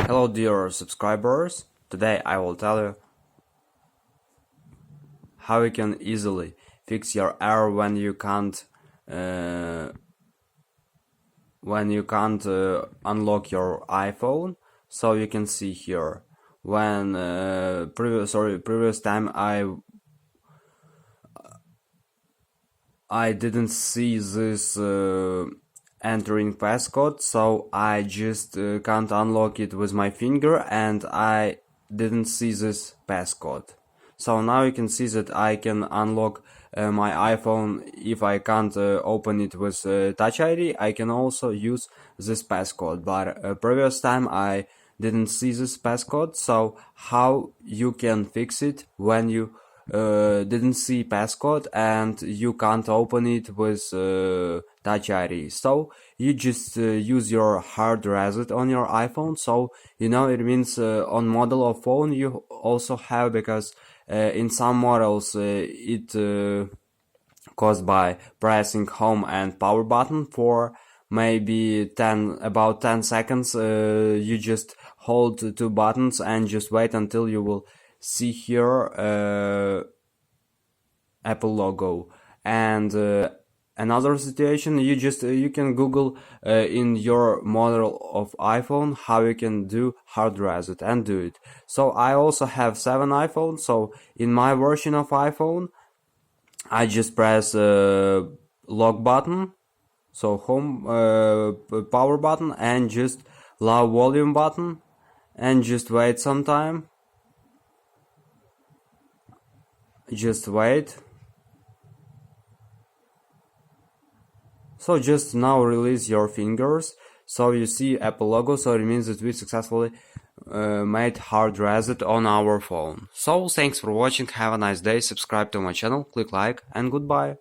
Hello dear subscribers, today I will tell you how you can easily fix your error when you can't unlock your iPhone. So you can see here when previous time I didn't see this entering passcode, so I just can't unlock it with my finger and I didn't see this passcode. So now you can see that I can unlock my iPhone. If I can't open it with Touch ID, I can also use this passcode, but previous time I didn't see this passcode. So how you can fix it when you didn't see passcode and you can't open it with Touch ID? So you just use your hard reset on your iPhone. So it means on model of phone you also have, because in some models it caused by pressing home and power button for maybe about 10 seconds. You just hold the two buttons and just wait until you will see here Apple logo. And another situation, you can Google in your model of iPhone how you can do hard reset and do it. So I also have 7 iPhones, so in my version of iPhone I just press lock button, so home power button, and just low volume button, and just wait some time. Just wait. So just now release your fingers, so you see Apple logo, so it means that we successfully made hard reset on our phone. So thanks for watching, have a nice day, subscribe to my channel, click like, and goodbye.